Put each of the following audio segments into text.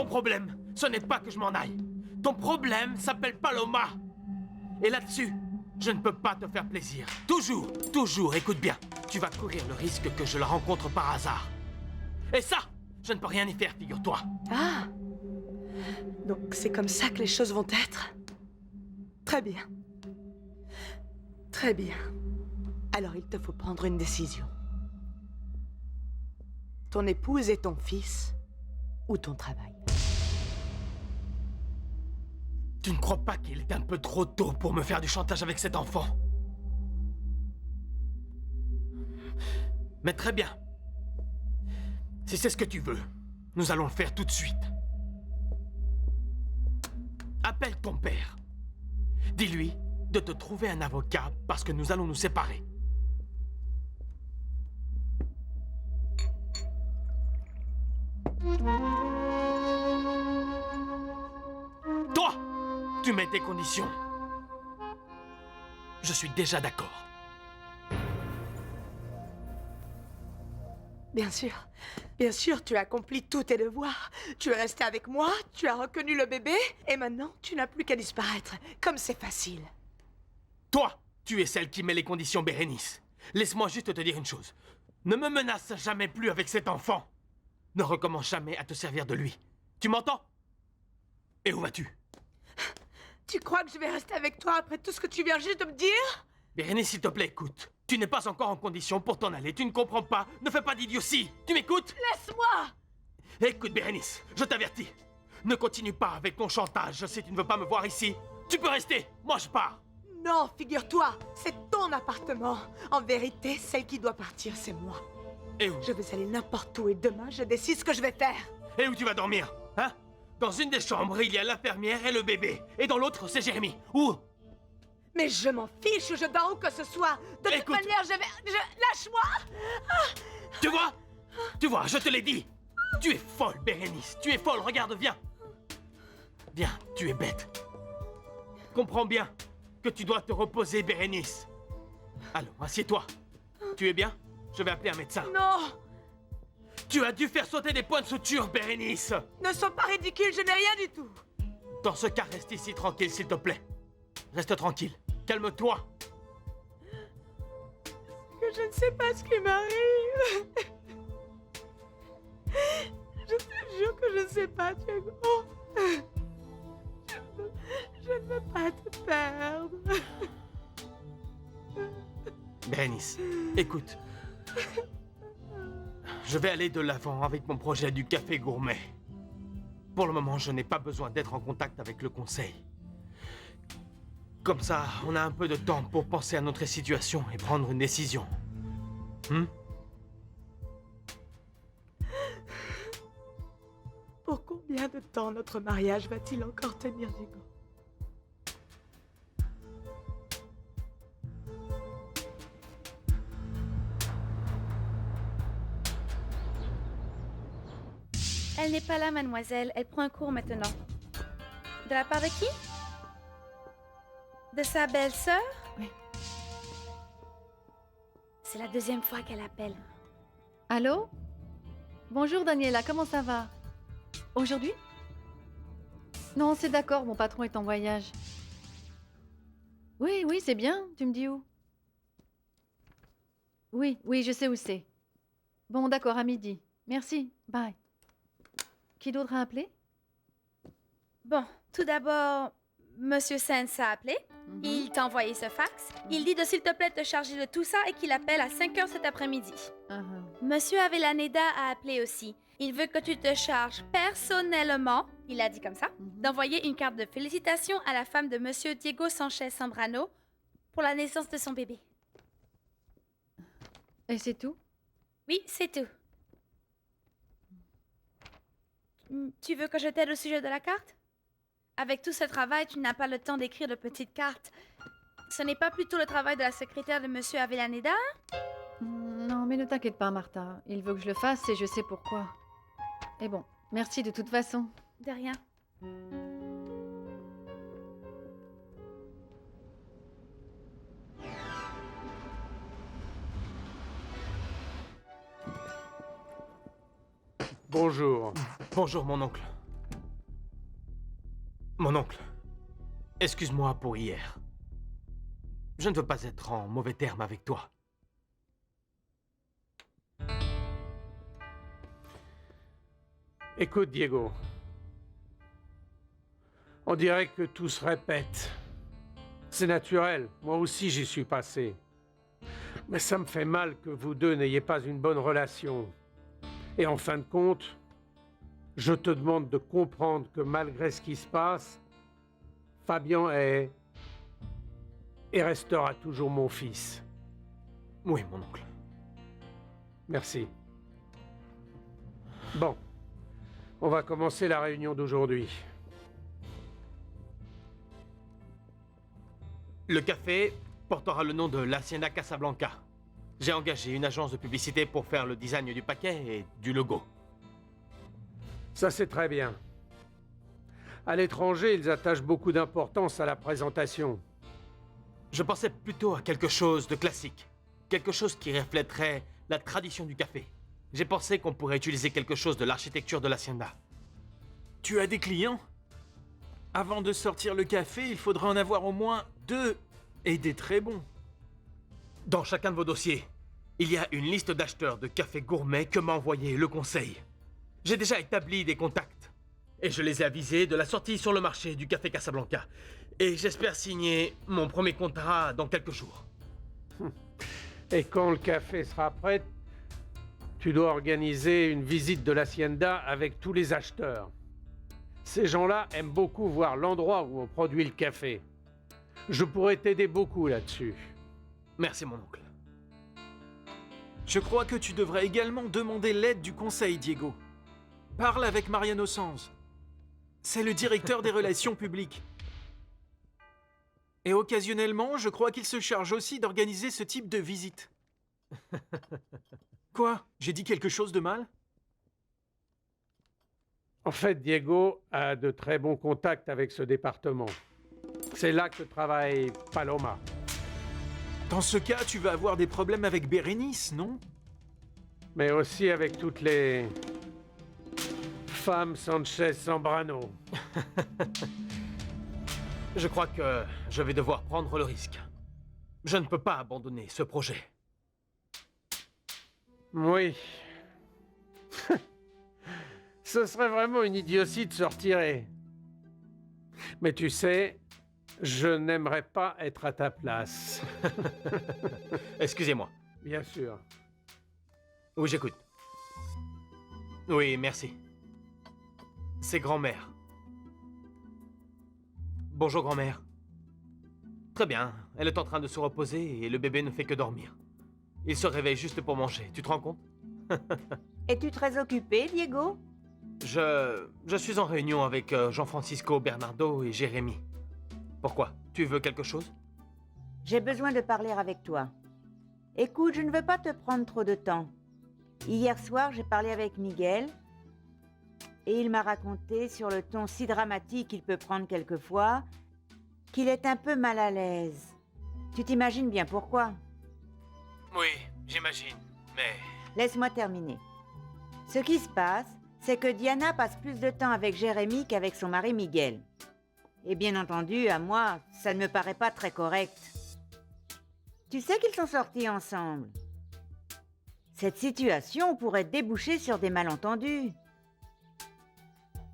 Ton problème, ce n'est pas que je m'en aille. Ton problème s'appelle Paloma. Et là-dessus, je ne peux pas te faire plaisir. Toujours, écoute bien. Tu vas courir le risque que je la rencontre par hasard. Et ça, je ne peux rien y faire, figure-toi. Ah! Donc c'est comme ça que les choses vont être? Très bien. Très bien. Alors il te faut prendre une décision. Ton épouse et ton fils, ou ton travail? Tu ne crois pas qu'il est un peu trop tôt pour me faire du chantage avec cet enfant? Mais très bien. Si c'est ce que tu veux, nous allons le faire tout de suite. Appelle ton père. Dis-lui de te trouver un avocat parce que nous allons nous séparer. Toi, tu mets tes conditions. Je suis déjà d'accord. Bien sûr, tu as accompli tous tes devoirs. Tu es resté avec moi, tu as reconnu le bébé, et maintenant, tu n'as plus qu'à disparaître. Comme c'est facile. Toi, tu es celle qui met les conditions, Bérénice. Laisse-moi juste te dire une chose. Ne me menace jamais plus avec cet enfant. Ne recommence jamais à te servir de lui. Tu m'entends? Et où vas-tu? Tu crois que je vais rester avec toi après tout ce que tu viens juste de me dire? Bérénice, s'il te plaît, écoute. Tu n'es pas encore en condition pour t'en aller. Tu ne comprends pas. Ne fais pas d'idiotie. Tu m'écoutes? Laisse-moi! Écoute, Bérénice, je t'avertis. Ne continue pas avec ton chantage si tu ne veux pas me voir ici. Tu peux rester. Moi, je pars. Non, figure-toi, c'est ton appartement. En vérité, celle qui doit partir, c'est moi. Et où? Je vais aller n'importe où et demain, je décide ce que je vais faire. Et où tu vas dormir? Hein? Dans une des chambres, il y a l'infirmière et le bébé. Et dans l'autre, c'est Jérémy. Où? Mais je m'en fiche, je dors où que ce soit. De toute Écoute. manière, lâche-moi! Tu vois, je te l'ai dit. Tu es folle, Bérénice. Tu es folle, regarde, viens. Viens, tu es bête. Comprends bien que tu dois te reposer, Bérénice. Allons, assieds-toi. Tu es bien? Je vais appeler un médecin. Non! Tu as dû faire sauter des points de suture, Bérénice. Ne sois pas ridicule, je n'ai rien du tout. Dans ce cas, reste ici tranquille, s'il te plaît. Reste tranquille. Calme-toi. Que je ne sais pas ce qui m'arrive. Je te jure que je ne sais pas, Diego. Je ne veux pas te perdre. Bérénice, écoute. Je vais aller de l'avant avec mon projet du café gourmet. Pour le moment, je n'ai pas besoin d'être en contact avec le conseil. Comme ça, on a un peu de temps pour penser à notre situation et prendre une décision. Pour combien de temps notre mariage va-t-il encore tenir, Diego? Elle n'est pas là, mademoiselle. Elle prend un cours maintenant. De la part de qui? De sa belle-sœur? Oui. C'est la deuxième fois qu'elle appelle. Allô? Bonjour Daniela, comment ça va? Aujourd'hui? Non, c'est d'accord, mon patron est en voyage. Oui, c'est bien, tu me dis où? Oui, je sais où c'est. Bon, d'accord, à midi. Merci, bye. Qui d'autre a appelé? Bon, tout d'abord, Monsieur Sens a appelé. Il t'a envoyé ce fax. Il dit de s'il te plaît te charger de tout ça et qu'il appelle à 5 heures cet après-midi. Monsieur Avellaneda a appelé aussi. Il veut que tu te charges personnellement, il a dit comme ça, d'envoyer une carte de félicitations à la femme de Monsieur Diego Sanchez Zambrano pour la naissance de son bébé. Et c'est tout? Oui, c'est tout. Tu veux que je t'aide au sujet de la carte? Avec tout ce travail, tu n'as pas le temps d'écrire de petites cartes. Ce n'est pas plutôt le travail de la secrétaire de Monsieur Avellaneda? Non, mais ne t'inquiète pas, Martha. Il veut que je le fasse et je sais pourquoi. Et bon, merci de toute façon. De rien. Bonjour. Bonjour, mon oncle. Mon oncle, excuse-moi pour hier. Je ne veux pas être en mauvais termes avec toi. Écoute, Diego. On dirait que tout se répète. C'est naturel, moi aussi j'y suis passé. Mais ça me fait mal que vous deux n'ayez pas une bonne relation. Et en fin de compte, je te demande de comprendre que malgré ce qui se passe, Fabian est et restera toujours mon fils. Oui, mon oncle. Merci. Bon, on va commencer la réunion d'aujourd'hui. Le café portera le nom de l'Hacienda Casablanca. J'ai engagé une agence de publicité pour faire le design du paquet et du logo. Ça, c'est très bien. À l'étranger, ils attachent beaucoup d'importance à la présentation. Je pensais plutôt à quelque chose de classique. Quelque chose qui reflèterait la tradition du café. J'ai pensé qu'on pourrait utiliser quelque chose de l'architecture de l'Hacienda. Tu as des clients? Avant de sortir le café, il faudra en avoir au moins 2, et des très bons. Dans chacun de vos dossiers, il y a une liste d'acheteurs de café gourmet que m'a envoyé le conseil. J'ai déjà établi des contacts. Et je les ai avisés de la sortie sur le marché du café Casablanca. Et j'espère signer mon premier contrat dans quelques jours. Et quand le café sera prêt, tu dois organiser une visite de l'Hacienda avec tous les acheteurs. Ces gens-là aiment beaucoup voir l'endroit où on produit le café. Je pourrais t'aider beaucoup là-dessus. Merci, mon oncle. Je crois que tu devrais également demander l'aide du conseil, Diego. Parle avec Mariano Sanz. C'est le directeur des relations publiques. Et occasionnellement, je crois qu'il se charge aussi d'organiser ce type de visite. Quoi? J'ai dit quelque chose de mal? En fait, Diego a de très bons contacts avec ce département. C'est là que travaille Paloma. Dans ce cas, tu vas avoir des problèmes avec Bérénice, non? Mais aussi avec toutes les femmes Sanchez Zambrano. Je crois que je vais devoir prendre le risque. Je ne peux pas abandonner ce projet. Oui. Ce serait vraiment une idiotie de se retirer. Mais tu sais, je n'aimerais pas être à ta place. Excusez-moi. Bien sûr. Oui, j'écoute. Oui, merci. C'est grand-mère. Bonjour, grand-mère. Très bien. Elle est en train de se reposer et le bébé ne fait que dormir. Il se réveille juste pour manger. Tu te rends compte? Es-tu très occupé, Diego? Je suis en réunion avec Jean-Francisco, Bernardo et Jérémy. Pourquoi? Tu veux quelque chose? J'ai besoin de parler avec toi. Écoute, je ne veux pas te prendre trop de temps. Hier soir, j'ai parlé avec Miguel et il m'a raconté sur le ton si dramatique qu'il peut prendre quelquefois qu'il est un peu mal à l'aise. Tu t'imagines bien pourquoi? Oui, j'imagine, mais... Laisse-moi terminer. Ce qui se passe, c'est que Diana passe plus de temps avec Jérémy qu'avec son mari Miguel. Et bien entendu, à moi, ça ne me paraît pas très correct. Tu sais qu'ils sont sortis ensemble. Cette situation pourrait déboucher sur des malentendus.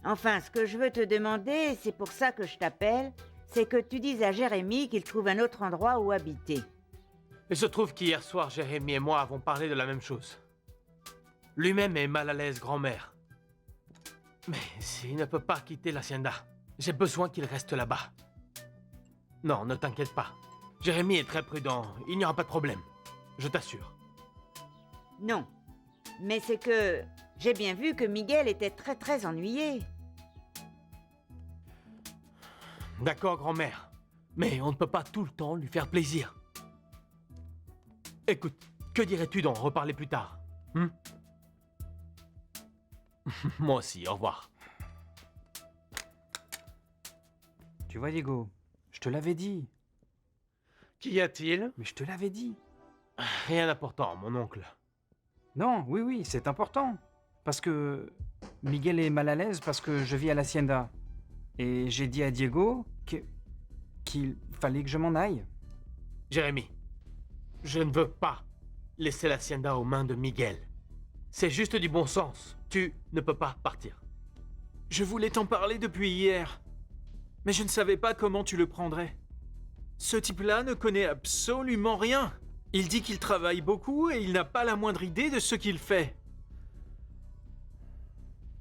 Enfin, ce que je veux te demander, c'est pour ça que je t'appelle, c'est que tu dises à Jérémy qu'il trouve un autre endroit où habiter. Il se trouve qu'hier soir, Jérémy et moi avons parlé de la même chose. Lui-même est mal à l'aise, grand-mère. Mais s'il ne peut pas quitter l'Hacienda, j'ai besoin qu'il reste là-bas. Non, ne t'inquiète pas. Jérémy est très prudent, il n'y aura pas de problème. Je t'assure. Non, mais c'est que j'ai bien vu que Miguel était très ennuyé. D'accord, grand-mère. Mais on ne peut pas tout le temps lui faire plaisir. Écoute, que dirais-tu d'en reparler plus tard? Moi aussi, au revoir. Tu vois, Diego, je te l'avais dit. Qu'y a-t-il? Mais je te l'avais dit. Rien d'important, mon oncle. Non, oui, c'est important. Parce que Miguel est mal à l'aise parce que je vis à l'Hacienda. Et j'ai dit à Diego qu'il fallait que je m'en aille. Jérémy, je ne veux pas laisser l'hacienda aux mains de Miguel. C'est juste du bon sens. Tu ne peux pas partir. Je voulais t'en parler depuis hier. Mais je ne savais pas comment tu le prendrais. Ce type-là ne connaît absolument rien. Il dit qu'il travaille beaucoup et il n'a pas la moindre idée de ce qu'il fait.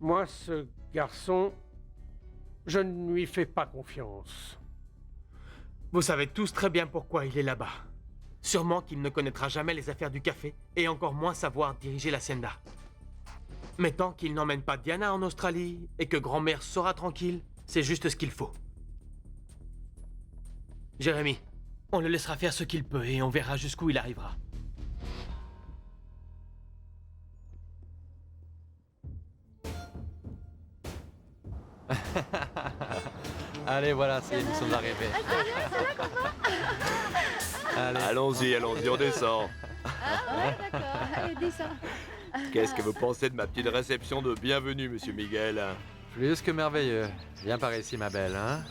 Moi, ce garçon, je ne lui fais pas confiance. Vous savez tous très bien pourquoi il est là-bas. Sûrement qu'il ne connaîtra jamais les affaires du café et encore moins savoir diriger l'hacienda. Mais tant qu'il n'emmène pas Diana en Australie et que grand-mère sera tranquille, c'est juste ce qu'il faut. Jérémy, on le laissera faire ce qu'il peut et on verra jusqu'où il arrivera. Allez, voilà, ça y est, nous sommes arrivés. Allez. Allons-y, on descend. Ouais, d'accord. Allez, descends. Qu'est-ce que vous pensez de ma petite réception de bienvenue, monsieur Miguel? Plus que merveilleux. Viens par ici, ma belle, hein.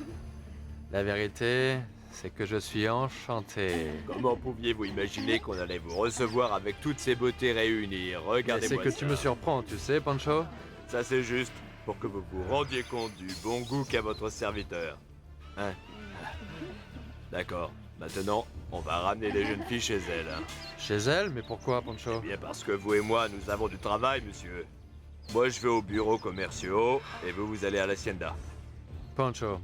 La vérité, c'est que je suis enchanté. Comment pouviez-vous imaginer qu'on allait vous recevoir avec toutes ces beautés réunies? Mais Regardez-moi c'est que ça. tu me surprends, tu sais, Pancho. Ça, c'est juste pour que vous vous rendiez compte du bon goût qu'a votre serviteur. Hein? D'accord. Maintenant, on va ramener les jeunes filles chez elles. Hein. Chez elle? Mais pourquoi, Pancho? Bien parce que vous et moi, nous avons du travail, monsieur. Moi, je vais aux bureaux commerciaux et vous allez à l'hacienda. Pancho,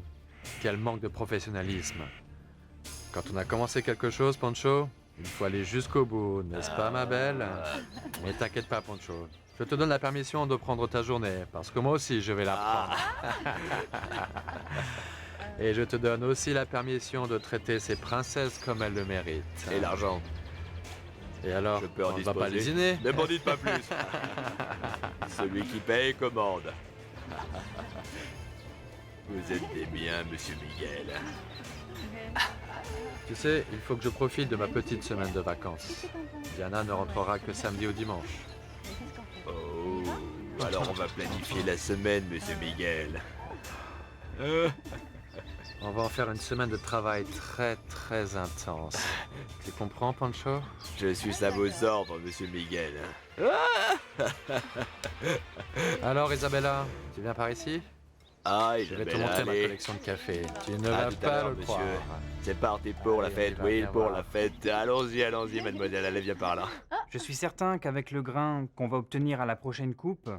quel manque de professionnalisme. Quand on a commencé quelque chose, Pancho, il faut aller jusqu'au bout, n'est-ce pas, ma belle? Mais t'inquiète pas, Pancho. Je te donne la permission de prendre ta journée, parce que moi aussi, je vais la prendre. Et je te donne aussi la permission de traiter ces princesses comme elles le méritent. Et l'argent? Et alors, Je peux en on ne va pas disposer. lésiner? Ne m'en dites pas plus. Celui qui paye commande. Vous êtes des biens, monsieur Miguel. Tu sais, il faut que je profite de ma petite semaine de vacances. Diana ne rentrera que samedi ou dimanche. Oh, alors on va planifier la semaine, monsieur Miguel. On va en faire une semaine de travail très très intense. Tu comprends, Pancho? Je suis à vos ordres, monsieur Miguel. Alors, Isabella, tu viens par ici? Ah, Je vais te Isabelle, montrer ma allez. collection de café. Tu ne À vas tout à pas l'heure, le monsieur. croire. C'est parti pour la Allez, fête, on va oui, bien pour voir. la fête. Allons-y, mademoiselle, allez, viens par là. Je suis certain qu'avec le grain qu'on va obtenir à la prochaine coupe,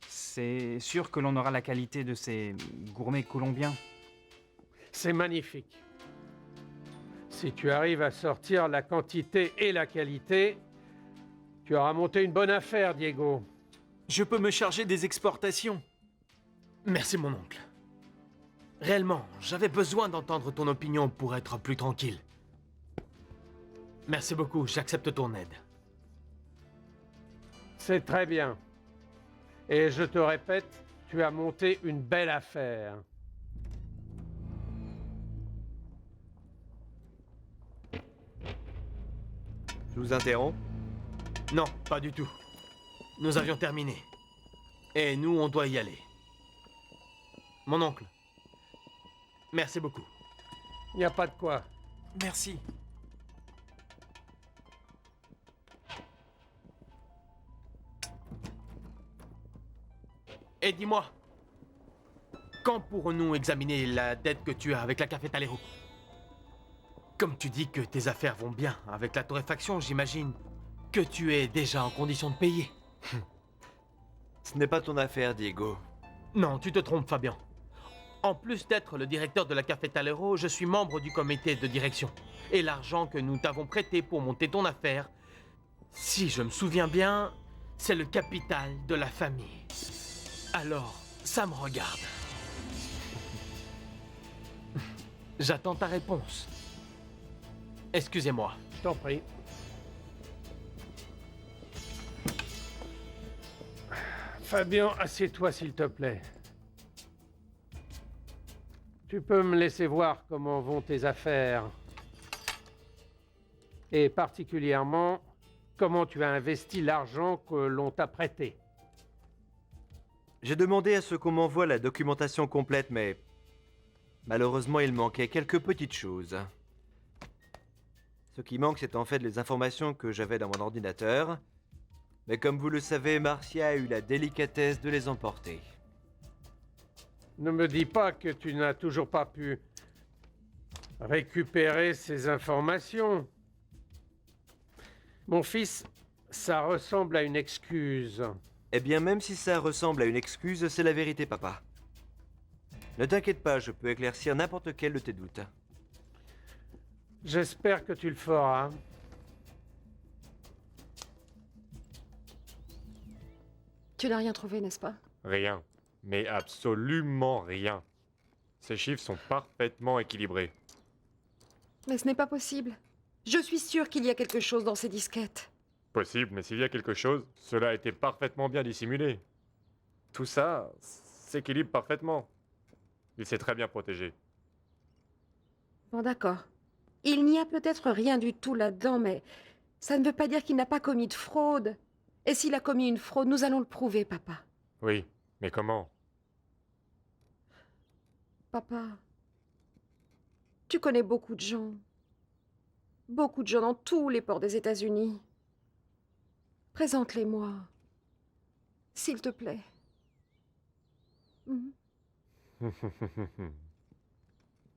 c'est sûr que l'on aura la qualité de ces gourmets colombiens. C'est magnifique. Si tu arrives à sortir la quantité et la qualité, tu auras monté une bonne affaire, Diego. Je peux me charger des exportations. Merci, mon oncle. Réellement, j'avais besoin d'entendre ton opinion pour être plus tranquille. Merci beaucoup, j'accepte ton aide. C'est très bien. Et je te répète, tu as monté une belle affaire. Je vous interromps? Non, pas du tout. Nous avions terminé. Et nous, on doit y aller. Mon oncle. Merci beaucoup. Il n'y a pas de quoi. Merci. Et dis-moi, quand pourrons-nous examiner la dette que tu as avec la Cafetalero? Comme tu dis que tes affaires vont bien avec la torréfaction, j'imagine que tu es déjà en condition de payer. Ce n'est pas ton affaire, Diego. Non, tu te trompes, Fabian. En plus d'être le directeur de la Cafetalero, je suis membre du comité de direction. Et l'argent que nous t'avons prêté pour monter ton affaire, si je me souviens bien, c'est le capital de la famille. Alors, ça me regarde. J'attends ta réponse. Excusez-moi. Je t'en prie. Fabien, assieds-toi s'il te plaît. Tu peux me laisser voir comment vont tes affaires. Et particulièrement, comment tu as investi l'argent que l'on t'a prêté. J'ai demandé à ce qu'on m'envoie la documentation complète, mais Malheureusement, il manquait quelques petites choses. Ce qui manque, c'est en fait les informations que j'avais dans mon ordinateur. Mais comme vous le savez, Marcia a eu la délicatesse de les emporter. Ne me dis pas que tu n'as toujours pas pu récupérer ces informations. Mon fils, ça ressemble à une excuse. Eh bien, même si ça ressemble à une excuse, c'est la vérité, papa. Ne t'inquiète pas, je peux éclaircir n'importe quel de tes doutes. J'espère que tu le feras. Tu n'as rien trouvé, n'est-ce pas? Rien. Mais absolument rien. Ces chiffres sont parfaitement équilibrés. Mais ce n'est pas possible. Je suis sûre qu'il y a quelque chose dans ces disquettes. Possible, mais s'il y a quelque chose, cela a été parfaitement bien dissimulé. Tout ça s'équilibre parfaitement. Il s'est très bien protégé. Bon, d'accord. Il n'y a peut-être rien du tout là-dedans, mais ça ne veut pas dire qu'il n'a pas commis de fraude. Et s'il a commis une fraude, nous allons le prouver, papa. Oui, mais comment? Papa, tu connais beaucoup de gens. Beaucoup de gens dans tous les ports des États-Unis. Présente-les-moi. S'il te plaît.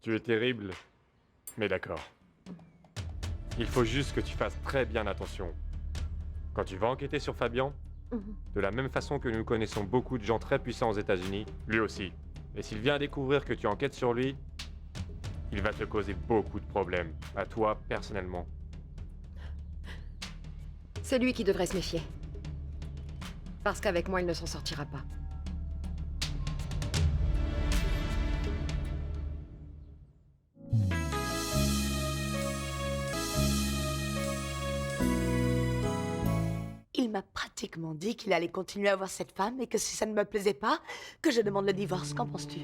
Tu es terrible, mais d'accord. Il faut juste que tu fasses très bien attention. Quand tu vas enquêter sur Fabian, de la même façon que nous connaissons beaucoup de gens très puissants aux États-Unis, lui aussi. Et s'il vient découvrir que tu enquêtes sur lui, il va te causer beaucoup de problèmes, à toi personnellement. C'est lui qui devrait se méfier. Parce qu'avec moi, il ne s'en sortira pas. Il m'a pratiquement dit qu'il allait continuer à voir cette femme et que si ça ne me plaisait pas, que je demande le divorce. Qu'en penses-tu?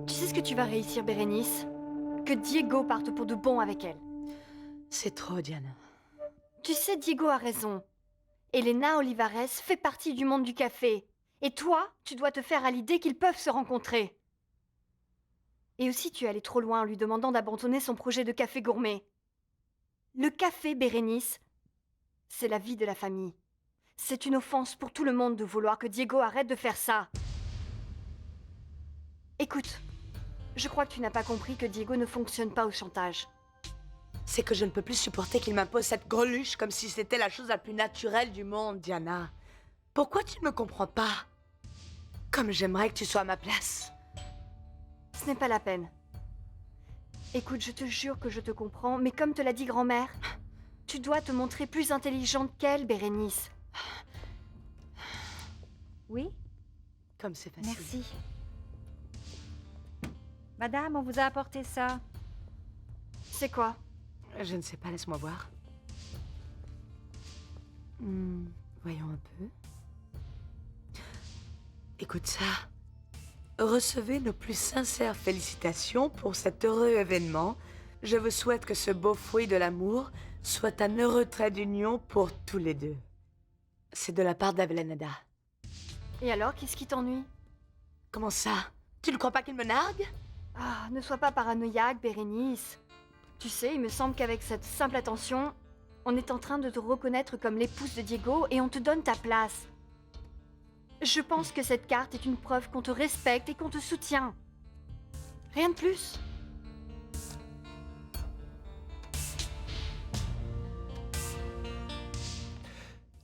Tu sais ce que tu vas réussir, Bérénice? Que Diego parte pour de bon avec elle. C'est trop, Diana. Tu sais, Diego a raison. Elena Olivares fait partie du monde du café. Et toi, tu dois te faire à l'idée qu'ils peuvent se rencontrer. Et aussi, tu es allé trop loin en lui demandant d'abandonner son projet de café gourmet. Le café, Bérénice, c'est la vie de la famille. C'est une offense pour tout le monde de vouloir que Diego arrête de faire ça. Écoute, je crois que tu n'as pas compris que Diego ne fonctionne pas au chantage. C'est que je ne peux plus supporter qu'il m'impose cette greluche comme si c'était la chose la plus naturelle du monde, Diana. Pourquoi tu ne me comprends pas? Comme j'aimerais que tu sois à ma place. Ce n'est pas la peine. Écoute, je te jure que je te comprends, mais comme te l'a dit grand-mère, tu dois te montrer plus intelligente qu'elle, Bérénice. Oui? Comme c'est facile. Merci. Madame, on vous a apporté ça. C'est quoi? Je ne sais pas, laisse-moi voir. Voyons un peu. Écoute ça. Recevez nos plus sincères félicitations pour cet heureux événement. Je vous souhaite que ce beau fruit de l'amour soit un heureux trait d'union pour tous les deux. C'est de la part d'Avellaneda. Et alors, qu'est-ce qui t'ennuie? Comment ça? Tu ne crois pas qu'il me nargue? Ah, ne sois pas paranoïaque, Bérénice. Tu sais, il me semble qu'avec cette simple attention, on est en train de te reconnaître comme l'épouse de Diego et on te donne ta place. Je pense que cette carte est une preuve qu'on te respecte et qu'on te soutient. Rien de plus.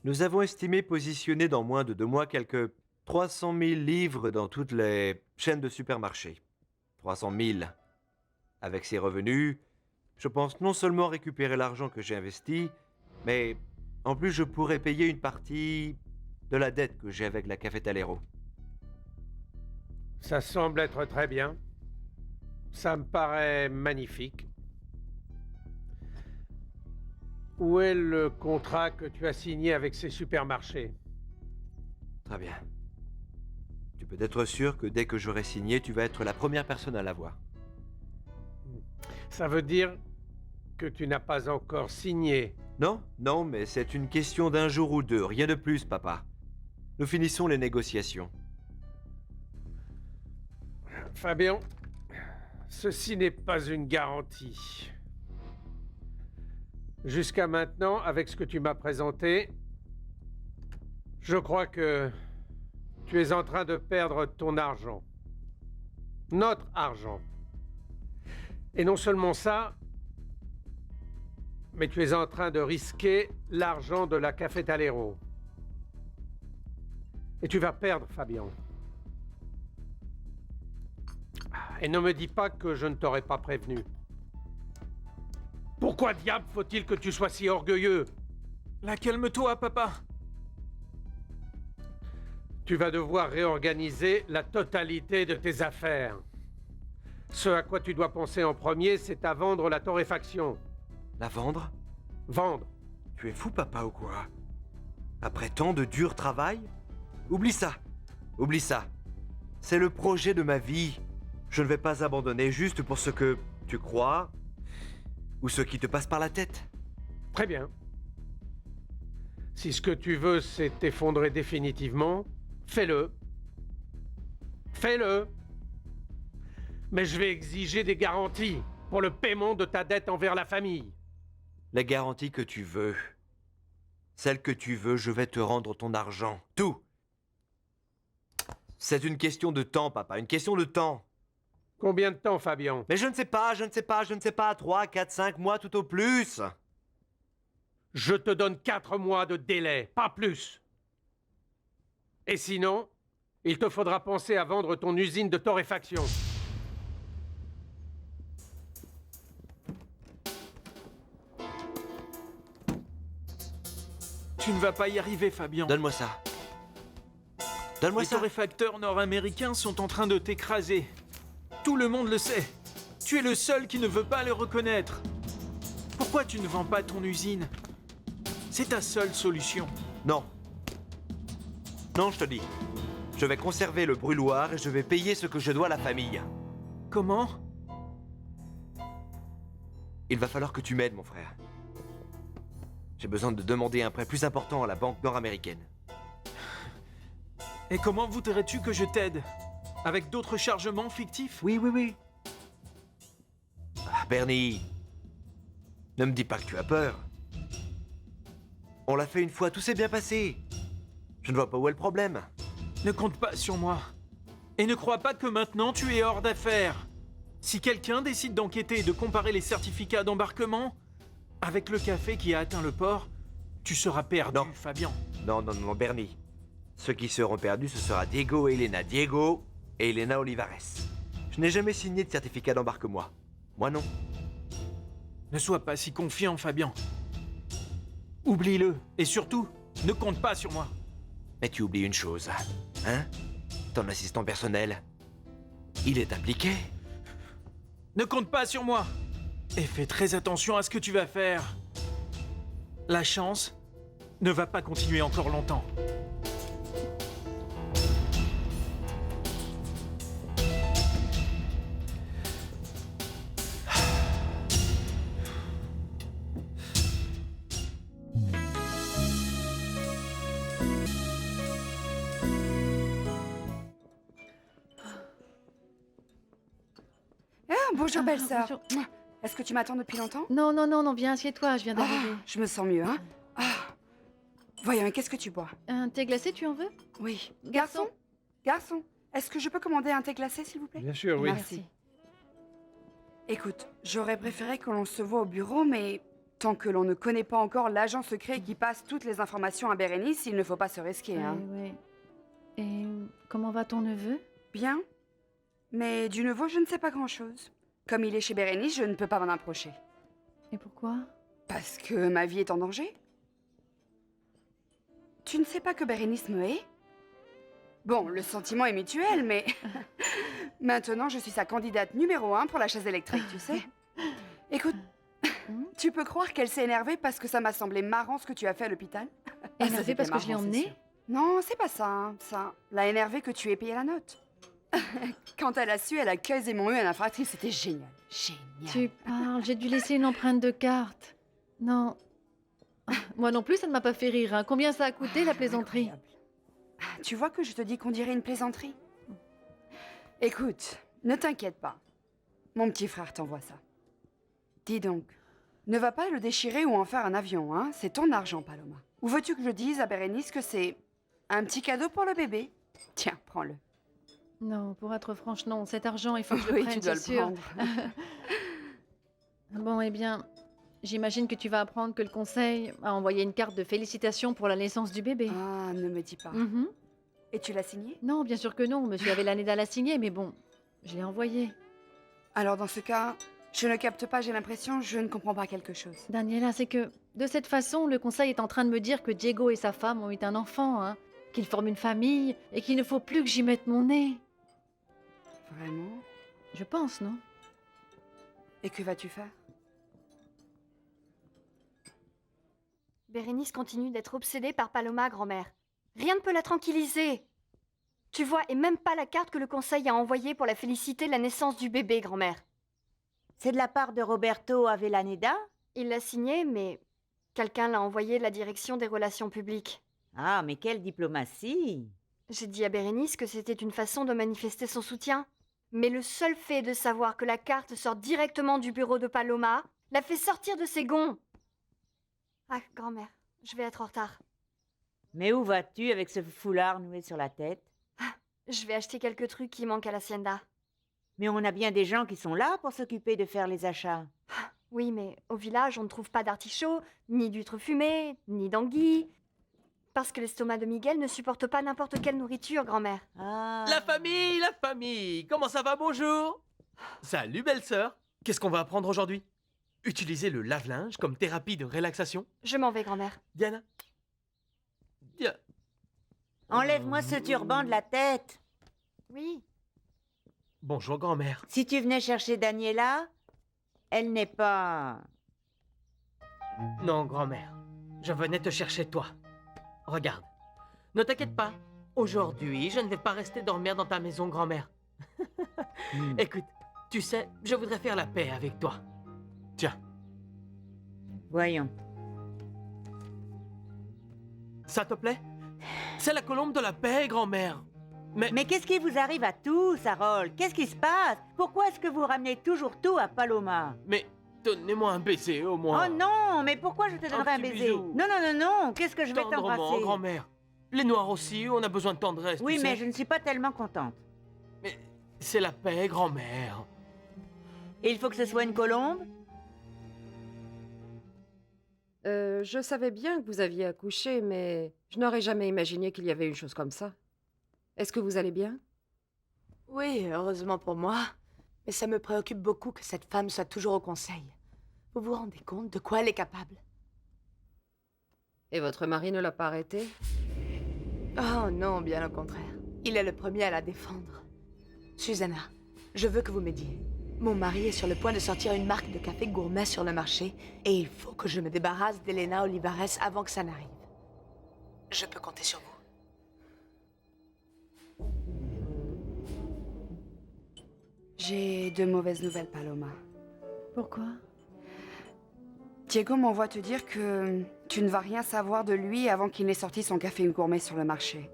Nous avons estimé positionner dans moins de 2 mois quelques 300 000 livres dans toutes les chaînes de supermarchés. 300 000. Avec ces revenus, je pense non seulement récupérer l'argent que j'ai investi, mais en plus je pourrais payer une partie de la dette que j'ai avec la Cafetalero. Ça semble être très bien. Ça me paraît magnifique. Où est le contrat que tu as signé avec ces supermarchés? Très bien. Tu peux être sûr que dès que j'aurai signé, tu vas être la première personne à l'avoir. Ça veut dire que tu n'as pas encore signé? Non, non, mais c'est une question d'un jour ou deux, rien de plus, papa. Nous finissons les négociations. Fabian, ceci n'est pas une garantie. Jusqu'à maintenant, avec ce que tu m'as présenté, je crois que tu es en train de perdre ton argent. Notre argent. Et non seulement ça, mais tu es en train de risquer l'argent de la Cafetalero. Et tu vas perdre, Fabian. Et ne me dis pas que je ne t'aurais pas prévenu. Pourquoi diable faut-il que tu sois si orgueilleux? Là, calme-toi, papa. Tu vas devoir réorganiser la totalité de tes affaires. Ce à quoi tu dois penser en premier, c'est à vendre la torréfaction. La vendre? Vendre. Tu es fou, papa, ou quoi? Après tant de dur travail? Oublie ça. Oublie ça. C'est le projet de ma vie. Je ne vais pas abandonner juste pour ce que tu crois ou ce qui te passe par la tête. Très bien. Si ce que tu veux, c'est t'effondrer définitivement, fais-le. Fais-le. Mais je vais exiger des garanties pour le paiement de ta dette envers la famille. Les garanties que tu veux. Celles que tu veux, je vais te rendre ton argent. Tout. C'est une question de temps, papa. Une question de temps. Combien de temps, Fabian? Mais je ne sais pas. 3, 4, 5 mois tout au plus. Je te donne 4 mois de délai, pas plus. Et sinon, il te faudra penser à vendre ton usine de torréfaction. Tu ne vas pas y arriver, Fabian. Donne-moi ça. Donne-moi Les ça. torréfacteurs nord-américains sont en train de t'écraser. Tout le monde le sait. Tu es le seul qui ne veut pas le reconnaître. Pourquoi tu ne vends pas ton usine? C'est ta seule solution. Non. Non, je te dis. Je vais conserver le brûloir et je vais payer ce que je dois à la famille. Comment? Il va falloir que tu m'aides, mon frère. J'ai besoin de demander un prêt plus important à la banque nord-américaine. Et comment voudrais-tu que je t'aide? Avec d'autres chargements fictifs? Oui. Ah, Bernie, ne me dis pas que tu as peur. On l'a fait une fois, tout s'est bien passé. Je ne vois pas où est le problème. Ne compte pas sur moi. Et ne crois pas que maintenant tu es hors d'affaire. Si quelqu'un décide d'enquêter et de comparer les certificats d'embarquement, avec le café qui a atteint le port, tu seras perdu, non. Fabian. Non, Bernie. Ceux qui seront perdus, ce sera Diego et Elena. Diego et Elena Olivares. Je n'ai jamais signé de certificat d'embarquement. Moi non. Ne sois pas si confiant, Fabian. Oublie-le. Et surtout, ne compte pas sur moi. Mais tu oublies une chose. Hein? Ton assistant personnel. Il est impliqué. Ne compte pas sur moi. Et fais très attention à ce que tu vas faire. La chance ne va pas continuer encore longtemps. Bonjour, belle sœur. bonjour. Est-ce que tu m'attends depuis longtemps? Non, viens, assieds-toi, je viens d'arriver. Je me sens mieux, hein? Voyons, qu'est-ce que tu bois? Un thé glacé, tu en veux? Oui. Garçon, est-ce que je peux commander un thé glacé, s'il vous plaît? Bien sûr, oui. Merci. Écoute, j'aurais préféré que l'on se voit au bureau, mais tant que l'on ne connaît pas encore l'agent secret qui passe toutes les informations à Bérénice, il ne faut pas se risquer, hein? Ouais. Et comment va ton neveu? Bien. Mais du nouveau, je ne sais pas grand-chose. Comme il est chez Bérénice, je ne peux pas m'en approcher. Et pourquoi? Parce que ma vie est en danger. Tu ne sais pas que Bérénice me hait? Bon, le sentiment est mutuel, mais... Maintenant, je suis sa candidate numéro 1 pour la chaise électrique, tu sais. Écoute, tu peux croire qu'elle s'est énervée parce que ça m'a semblé marrant ce que tu as fait à l'hôpital? Énervée parce que je l'ai marrant, emmenée? c'est sûr. Non, c'est pas ça, hein, ça. L'a énervée que tu aies payé la note. Quand elle a su, elle a quasiment eu un infractrice. C'était génial. Génial. Tu parles, j'ai dû laisser une empreinte de carte. Non. Moi non plus, ça ne m'a pas fait rire. Hein. Combien ça a coûté, la plaisanterie? Tu vois que je te dis qu'on dirait une plaisanterie? Écoute, ne t'inquiète pas. Mon petit frère t'envoie ça. Dis donc, ne va pas le déchirer ou en faire un avion, hein? C'est ton argent, Paloma. Ou veux-tu que je dise à Bérénice que c'est un petit cadeau pour le bébé? Tiens, prends-le. Non, pour être franche, non. Cet argent, il faut que je le Oui, prenne, tu dois c'est le sûr. prendre. Bon, eh bien, j'imagine que tu vas apprendre que le conseil a envoyé une carte de félicitations pour la naissance du bébé. Ah, ne me dis pas. Mhm. Et tu l'as signé? Non, bien sûr que non. Monsieur Avellaneda l'a signé, mais bon, je l'ai envoyé. Alors dans ce cas, je ne capte pas, j'ai l'impression, je ne comprends pas quelque chose. Daniela, c'est que, de cette façon, le conseil est en train de me dire que Diego et sa femme ont eu un enfant, hein, qu'ils forment une famille, et qu'il ne faut plus que j'y mette mon nez. Vraiment? Je pense, non? Et que vas-tu faire? Bérénice continue d'être obsédée par Paloma, grand-mère. Rien ne peut la tranquilliser. Tu vois, et même pas la carte que le conseil a envoyée pour la féliciter de la naissance du bébé, grand-mère. C'est de la part de Roberto Avellaneda? Il l'a signée, mais quelqu'un l'a envoyée de la direction des relations publiques. Ah, mais quelle diplomatie! J'ai dit à Bérénice que c'était une façon de manifester son soutien. Mais le seul fait de savoir que la carte sort directement du bureau de Paloma l'a fait sortir de ses gonds. Ah, grand-mère, je vais être en retard. Mais où vas-tu avec ce foulard noué sur la tête? Je vais acheter quelques trucs qui manquent à l'hacienda. Mais on a bien des gens qui sont là pour s'occuper de faire les achats. Oui, mais au village, on ne trouve pas d'artichauts, ni d'huîtres fumées, ni d'anguilles. Parce que l'estomac de Miguel ne supporte pas n'importe quelle nourriture, grand-mère. Ah. La famille! Comment ça va, bonjour? Salut, belle-sœur. Qu'est-ce qu'on va apprendre aujourd'hui? Utiliser le lave-linge comme thérapie de relaxation? Je m'en vais, grand-mère. Diana? Enlève-moi ce turban de la tête. Oui. Bonjour, grand-mère. Si tu venais chercher Daniela, elle n'est pas... Non, grand-mère. Je venais te chercher toi. Regarde. Ne t'inquiète pas. Aujourd'hui, je ne vais pas rester dormir dans ta maison, grand-mère. Écoute, tu sais, je voudrais faire la paix avec toi. Tiens. Voyons. Ça te plaît? C'est la colombe de la paix, grand-mère. Mais qu'est-ce qui vous arrive à tous, Harold? Qu'est-ce qui se passe? Pourquoi est-ce que vous ramenez toujours tout à Paloma? Mais donnez-moi un baiser, au moins. Oh non, mais pourquoi je te donnerais un petit baiser? bisou. Non, non, non, non, qu'est-ce que je vais Tendrement, t'embrasser? grand-mère. Les noirs aussi, on a besoin de tendresse, Oui, tu mais sais. je ne suis pas tellement contente. Mais c'est la paix, grand-mère. Et il faut que ce soit une colombe? Je savais bien que vous aviez accouché, mais je n'aurais jamais imaginé qu'il y avait une chose comme ça. Est-ce que vous allez bien? Oui, heureusement pour moi. Mais ça me préoccupe beaucoup que cette femme soit toujours au conseil. Vous vous rendez compte de quoi elle est capable? Et votre mari ne l'a pas arrêtée? Oh non, bien au contraire. Il est le premier à la défendre. Susanna, je veux que vous m'aidiez. Mon mari est sur le point de sortir une marque de café gourmet sur le marché et il faut que je me débarrasse d'Elena Olivares avant que ça n'arrive. Je peux compter sur vous. J'ai de mauvaises nouvelles, Paloma. Pourquoi? Diego m'envoie te dire que tu ne vas rien savoir de lui avant qu'il n'ait sorti son café gourmet sur le marché.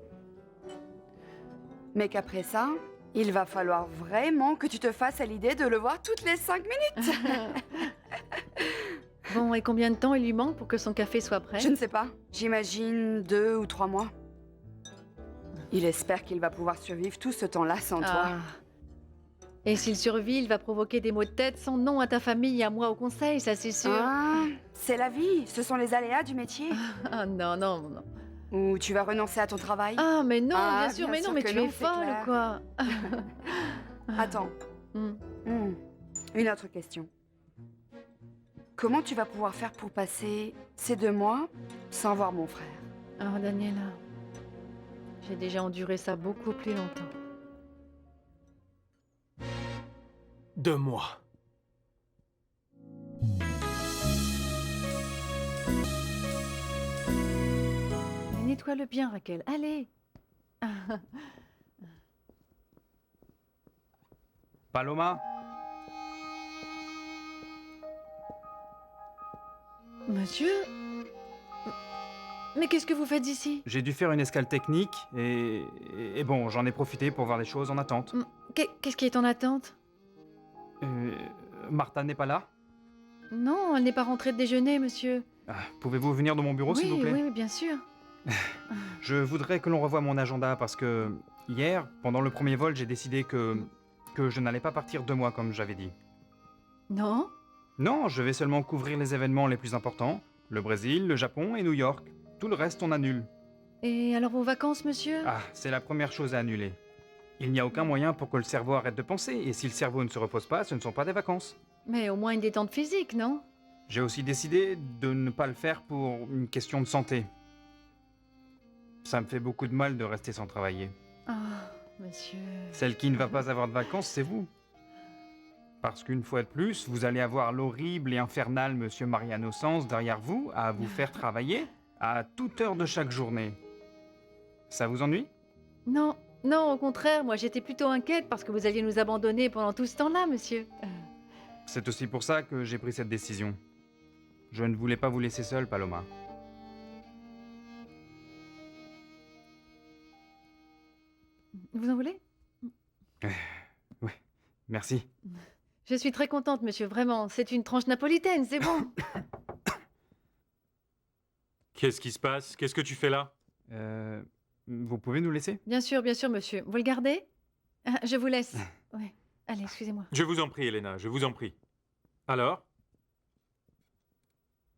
Mais qu'après ça, il va falloir vraiment que tu te fasses à l'idée de le voir toutes les 5 minutes. Bon, et combien de temps il lui manque pour que son café soit prêt? Je ne sais pas. J'imagine 2 ou 3 mois. Il espère qu'il va pouvoir survivre tout ce temps-là sans toi. Ah. Et s'il survit, il va provoquer des maux de tête, son nom à ta famille et à moi au conseil, ça c'est sûr. Ah, c'est la vie. Ce sont les aléas du métier. Ah non, non, non. Ou tu vas renoncer à ton travail. Ah, mais non, Ah, bien sûr, mais non, mais que tu non, es c'est folle clair. ou quoi? Attends. Une autre question. Comment tu vas pouvoir faire pour passer ces 2 mois sans voir mon frère? Oh, Daniela, j'ai déjà enduré ça beaucoup plus longtemps. 2 mois. Nettoie-le bien, Raquel, allez. Paloma? Monsieur? Mais qu'est-ce que vous faites ici? J'ai dû faire une escale technique et bon, j'en ai profité pour voir les choses en attente. Qu'est-ce qui est en attente? Martha n'est pas là? Non, elle n'est pas rentrée de déjeuner, monsieur. Pouvez-vous venir dans mon bureau, s'il vous plaît? Oui, bien sûr. Je voudrais que l'on revoie mon agenda parce que hier, pendant le premier vol, j'ai décidé que je n'allais pas partir 2 mois comme j'avais dit. Non? Non, je vais seulement couvrir les événements les plus importants. Le Brésil, le Japon et New York. Tout le reste, on annule. Et alors vos vacances, monsieur? C'est la première chose à annuler. Il n'y a aucun moyen pour que le cerveau arrête de penser, et si le cerveau ne se repose pas, ce ne sont pas des vacances. Mais au moins une détente physique, non? J'ai aussi décidé de ne pas le faire pour une question de santé. Ça me fait beaucoup de mal de rester sans travailler. Monsieur... Celle qui ne va pas avoir de vacances, c'est vous. Parce qu'une fois de plus, vous allez avoir l'horrible et infernal Monsieur Mariano Sans derrière vous, à vous faire travailler à toute heure de chaque journée. Ça vous ennuie? Non, non, au contraire, moi j'étais plutôt inquiète parce que vous alliez nous abandonner pendant tout ce temps-là, monsieur. C'est aussi pour ça que j'ai pris cette décision. Je ne voulais pas vous laisser seul, Paloma. Vous en voulez? Oui, merci. Je suis très contente, monsieur, vraiment. C'est une tranche napolitaine, c'est bon. Qu'est-ce qui se passe? Qu'est-ce que tu fais là? Vous pouvez nous laisser? Bien sûr, monsieur. Vous le gardez? Je vous laisse. Ouais. Allez, excusez-moi. Je vous en prie, Elena, je vous en prie. Alors?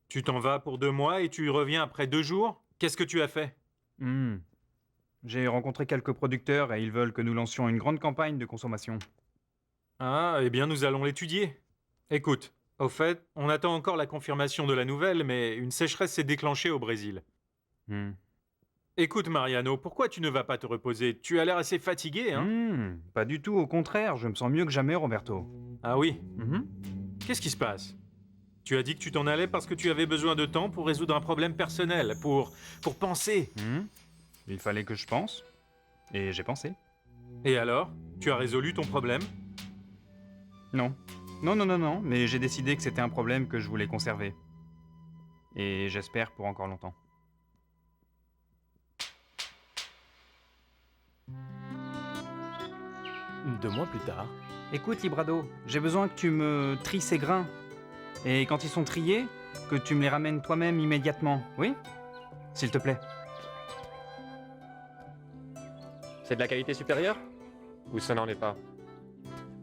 Tu t'en vas pour 2 mois et tu reviens après 2 jours? Qu'est-ce que tu as fait? J'ai rencontré quelques producteurs et ils veulent que nous lancions une grande campagne de consommation. Ah, eh bien nous allons l'étudier. Écoute, au fait, on attend encore la confirmation de la nouvelle, mais une sécheresse s'est déclenchée au Brésil. Écoute, Mariano, pourquoi tu ne vas pas te reposer? Tu as l'air assez fatigué, hein? Pas du tout, au contraire, je me sens mieux que jamais, Roberto. Ah oui? Qu'est-ce qui se passe? Tu as dit que tu t'en allais parce que tu avais besoin de temps pour résoudre un problème personnel, pour penser. Il fallait que je pense, et j'ai pensé. Et alors? Tu as résolu ton problème? Non. Non, mais j'ai décidé que c'était un problème que je voulais conserver. Et j'espère pour encore longtemps. Deux mois plus tard. Écoute, Librado, j'ai besoin que tu me tries ces grains. Et quand ils sont triés, que tu me les ramènes toi-même immédiatement, oui? S'il te plaît. C'est de la qualité supérieure? Ou ça n'en est pas?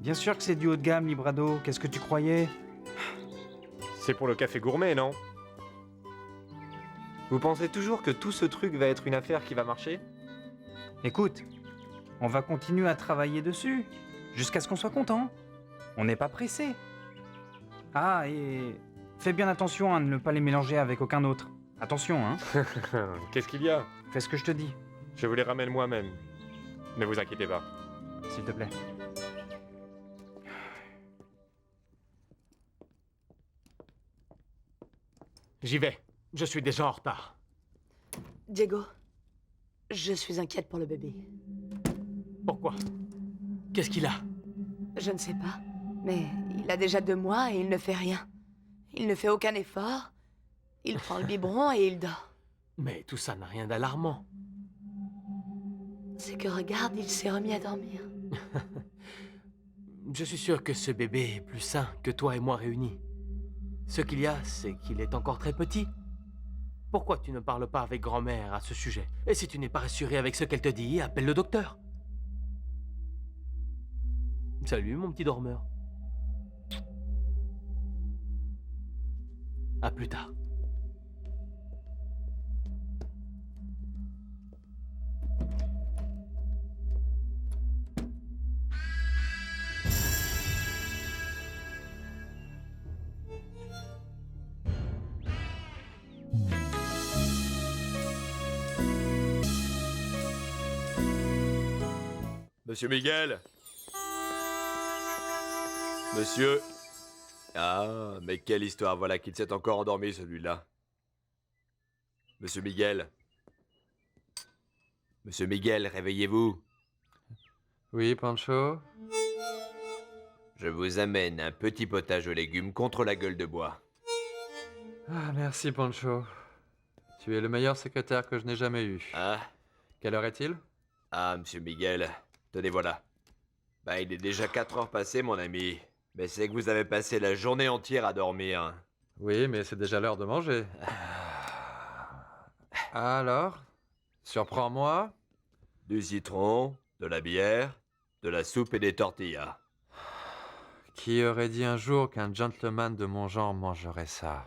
Bien sûr que c'est du haut de gamme, Librado. Qu'est-ce que tu croyais? C'est pour le café gourmet, non? Vous pensez toujours que tout ce truc va être une affaire qui va marcher? Écoute, on va continuer à travailler dessus, jusqu'à ce qu'on soit content. On n'est pas pressé. Ah, et fais bien attention à ne pas les mélanger avec aucun autre. Attention, hein. Qu'est-ce qu'il y a? Fais ce que je te dis. Je vous les ramène moi-même. Ne vous inquiétez pas. S'il te plaît. J'y vais. Je suis déjà en retard. Diego, je suis inquiète pour le bébé. Pourquoi? Qu'est-ce qu'il a? Je ne sais pas, mais il a déjà 2 mois et il ne fait rien. Il ne fait aucun effort. Il prend le biberon et il dort. Mais tout ça n'a rien d'alarmant. C'est que regarde, il s'est remis à dormir. Je suis sûr que ce bébé est plus sain que toi et moi réunis. Ce qu'il y a, c'est qu'il est encore très petit. Pourquoi tu ne parles pas avec grand-mère à ce sujet? Et si tu n'es pas rassuré avec ce qu'elle te dit, appelle le docteur. Salut, mon petit dormeur. À plus tard. Monsieur Miguel? Monsieur? Ah, mais quelle histoire, voilà qu'il s'est encore endormi celui-là. Monsieur Miguel? Monsieur Miguel, réveillez-vous. Oui, Pancho? Je vous amène un petit potage aux légumes contre la gueule de bois. Ah, merci, Pancho. Tu es le meilleur secrétaire que je n'ai jamais eu. Ah? Quelle heure est-il? Ah, monsieur Miguel, tenez voilà. Bah, il est déjà 4 heures passées, mon ami. Mais c'est que vous avez passé la journée entière à dormir. Oui, mais c'est déjà l'heure de manger. Alors, surprends-moi. Du citron, de la bière, de la soupe et des tortillas. Qui aurait dit un jour qu'un gentleman de mon genre mangerait ça?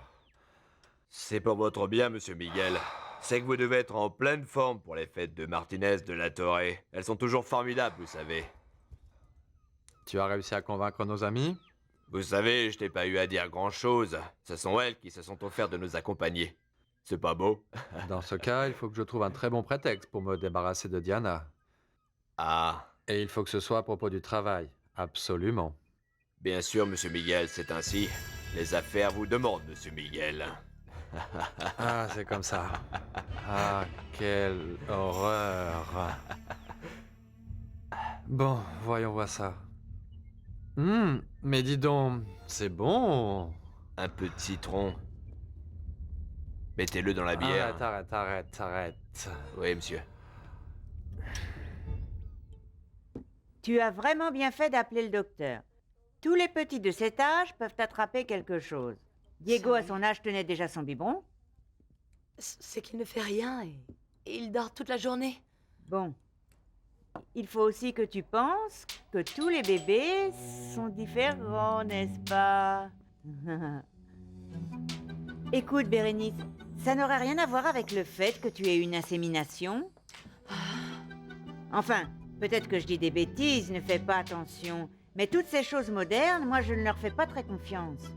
C'est pour votre bien, monsieur Miguel. C'est que vous devez être en pleine forme pour les fêtes de Martinez de la Torre. Elles sont toujours formidables, vous savez. Tu as réussi à convaincre nos amis? Vous savez, je n'ai pas eu à dire grand-chose. Ce sont elles qui se sont offertes de nous accompagner. C'est pas beau? Dans ce cas, il faut que je trouve un très bon prétexte pour me débarrasser de Diana. Ah. Et il faut que ce soit à propos du travail. Absolument. Bien sûr, monsieur Miguel, c'est ainsi. Les affaires vous demandent, monsieur Miguel. Ah, c'est comme ça. Ah, quelle horreur. Bon, voyons voir ça. Mais dis donc, c'est bon. Un peu de citron. Mettez-le dans la bière. Arrête. Oui, monsieur. Tu as vraiment bien fait d'appeler le docteur. Tous les petits de cet âge peuvent attraper quelque chose. Diego, à son âge, tenait déjà son biberon. C'est qu'il ne fait rien et il dort toute la journée. Bon. Il faut aussi que tu penses que tous les bébés sont différents, n'est-ce pas? Écoute, Bérénice, ça n'aurait rien à voir avec le fait que tu aies une insémination? Enfin, peut-être que je dis des bêtises, ne fais pas attention. Mais toutes ces choses modernes, moi, je ne leur fais pas très confiance.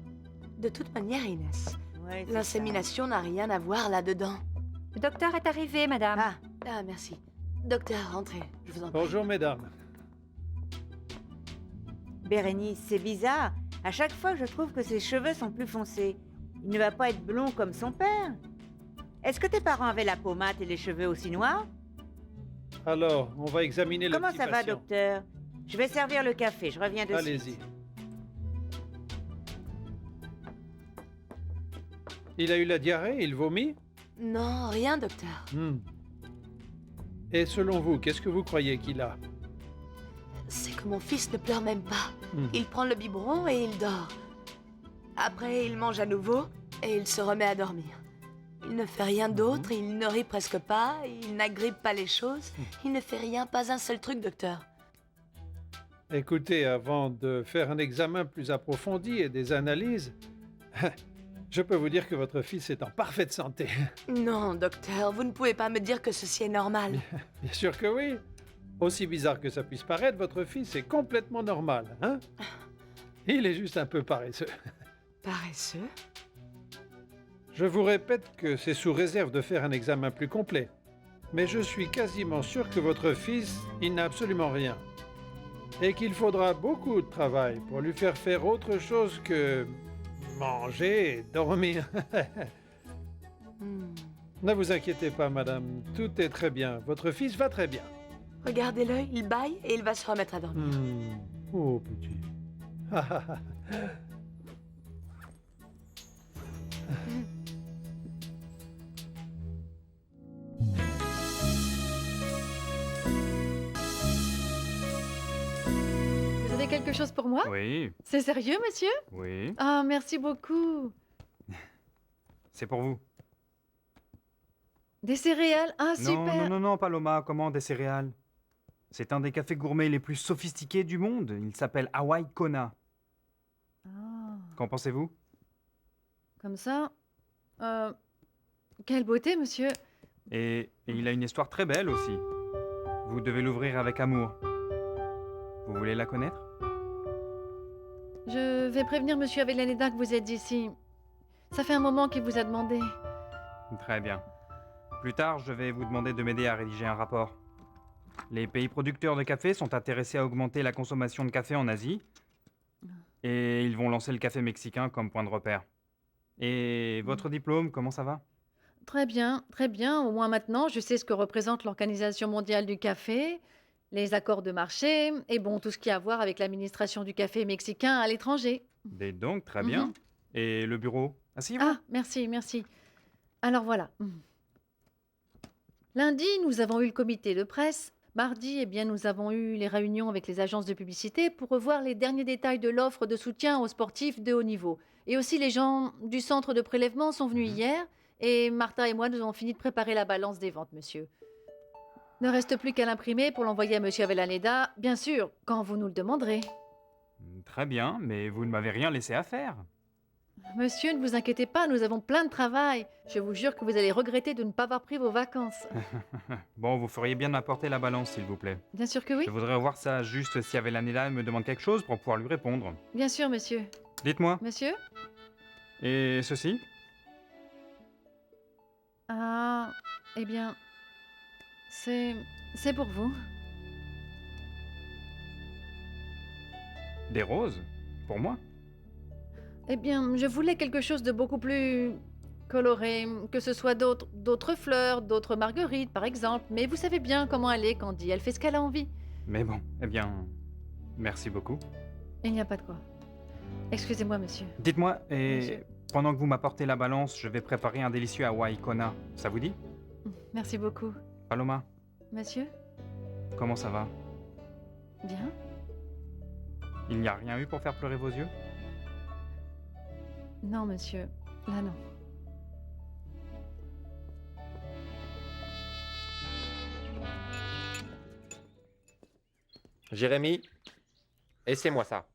De toute manière, Inès, Ouais, l'insémination n'a rien à voir là-dedans. Le docteur est arrivé, madame. Ah, merci. Docteur, entrez, je vous en prie. Bonjour, mesdames. Bérénice, c'est bizarre. À chaque fois, je trouve que ses cheveux sont plus foncés. Il ne va pas être blond comme son père. Est-ce que tes parents avaient la peau mate et les cheveux aussi noirs? Alors, on va examiner le Comment petit ça va, patient. docteur? Je vais servir le café, je reviens de suite. Allez-y. Il a eu la diarrhée, il vomit? Non, rien, docteur. Et selon vous, qu'est-ce que vous croyez qu'il a? C'est que mon fils ne pleure même pas. Mhm. Il prend le biberon et il dort. Après, il mange à nouveau et il se remet à dormir. Il ne fait rien d'autre, il ne rit presque pas, il n'agrippe pas les choses, il ne fait rien, pas un seul truc, docteur. Écoutez, avant de faire un examen plus approfondi et des analyses, je peux vous dire que votre fils est en parfaite santé. Non, docteur, vous ne pouvez pas me dire que ceci est normal. Bien sûr que oui. Aussi bizarre que ça puisse paraître, votre fils est complètement normal, hein? Il est juste un peu paresseux. Paresseux? Je vous répète que c'est sous réserve de faire un examen plus complet. Mais je suis quasiment sûr que votre fils, il n'a absolument rien. Et qu'il faudra beaucoup de travail pour lui faire autre chose que manger et dormir. Ne vous inquiétez pas, madame. Tout est très bien. Votre fils va très bien. Regardez-le, il bâille et il va se remettre à dormir. Oh, petit. Vous avez quelque chose pour moi? Oui, C'est sérieux, monsieur? oui. Ah, merci beaucoup. C'est pour vous. Des céréales? Ah, Non, super. non, Paloma, comment des céréales? C'est un des cafés gourmets les plus sophistiqués du monde. Il s'appelle Hawaii Kona. Ah, Qu'en pensez-vous? comme ça. Quelle beauté, monsieur. Et il a une histoire très belle aussi. Vous devez l'ouvrir avec amour. Vous voulez la connaître? Je vais prévenir monsieur Avellaneda que vous êtes ici. Ça fait un moment qu'il vous a demandé. Très bien. Plus tard, je vais vous demander de m'aider à rédiger un rapport. Les pays producteurs de café sont intéressés à augmenter la consommation de café en Asie. Et ils vont lancer le café mexicain comme point de repère. Et votre diplôme, comment ça va? Très bien, très bien. Au moins maintenant, je sais ce que représente l'Organisation mondiale du café, les accords de marché, et bon, tout ce qui a à voir avec l'administration du café mexicain à l'étranger. Et donc, très bien. Et le bureau? Asseyez-vous. Ah, merci, merci. Alors voilà. Lundi, nous avons eu le comité de presse. Mardi, eh bien, nous avons eu les réunions avec les agences de publicité pour revoir les derniers détails de l'offre de soutien aux sportifs de haut niveau. Et aussi, les gens du centre de prélèvement sont venus hier et Martha et moi, nous avons fini de préparer la balance des ventes, monsieur. Ne reste plus qu'à l'imprimer pour l'envoyer à monsieur Avellaneda, bien sûr, quand vous nous le demanderez. Très bien, mais vous ne m'avez rien laissé à faire. Monsieur, ne vous inquiétez pas, nous avons plein de travail. Je vous jure que vous allez regretter de ne pas avoir pris vos vacances. Bon, vous feriez bien de m'apporter la balance, s'il vous plaît. Bien sûr que oui. Je voudrais voir ça juste si Avellaneda me demande quelque chose pour pouvoir lui répondre. Bien sûr, monsieur. Dites-moi. Monsieur? Et ceci? Ah, eh bien, c'est pour vous. Des roses? Pour moi? Eh bien, je voulais quelque chose de beaucoup plus coloré, que ce soit d'autres fleurs, d'autres marguerites, par exemple. Mais vous savez bien comment elle est, Candy. Elle fait ce qu'elle a envie. Mais bon, eh bien, merci beaucoup. Il n'y a pas de quoi. Excusez-moi, monsieur. Dites-moi, et Monsieur. pendant que vous m'apportez la balance, je vais préparer un délicieux Hawaii Kona. Ça vous dit? Merci beaucoup. Paloma, Monsieur? comment ça va? Bien? Il n'y a rien eu pour faire pleurer vos yeux? Non, monsieur. Là, non. Jérémy, essaie-moi ça.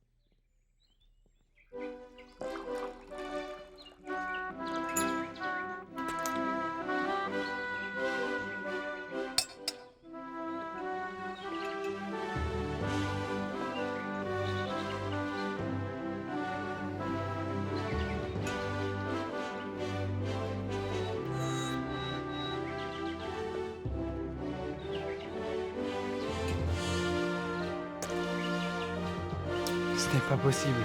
Ce n'est pas possible.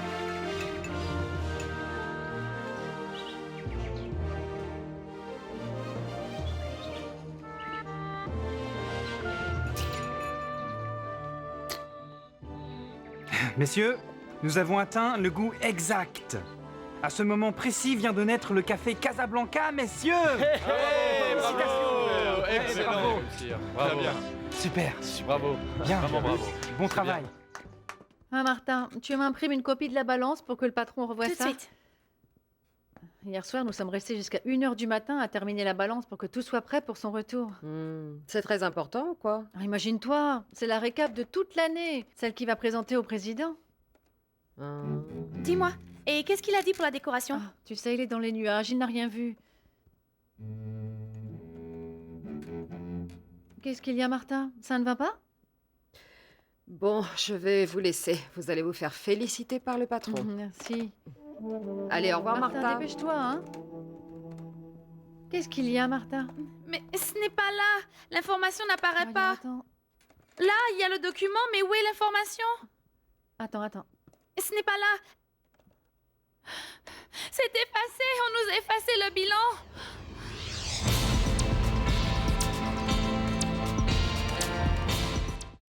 Messieurs, nous avons atteint le goût exact. À ce moment précis vient de naître le café Casablanca, messieurs. Bravo! Excellent! Bravo. Bravo! Très bien. Super. Bravo! Bien. Vraiment bravo. Bon travail. Ah, Martin, tu m'imprimes une copie de la balance pour que le patron revoie Tout de ça? suite. Hier soir, nous sommes restés jusqu'à 1h du matin à terminer la balance pour que tout soit prêt pour son retour. C'est très important, quoi. Ah, imagine-toi, c'est la récap de toute l'année, celle qui va présenter au président. Dis-moi, et qu'est-ce qu'il a dit pour la décoration? Ah, tu sais, il est dans les nuages, il n'a rien vu. Qu'est-ce qu'il y a, Martha? Ça ne va pas? Bon, je vais vous laisser. Vous allez vous faire féliciter par le patron. Merci. Allez, au revoir, Martha, Martha. dépêche-toi, hein. Qu'est-ce qu'il y a, Martha? Mais ce n'est pas là. L'information n'apparaît Voyons, pas. Attends, Là, il y a le document, mais où est l'information? attends. Ce n'est pas là. C'est effacé. On nous a effacé le bilan.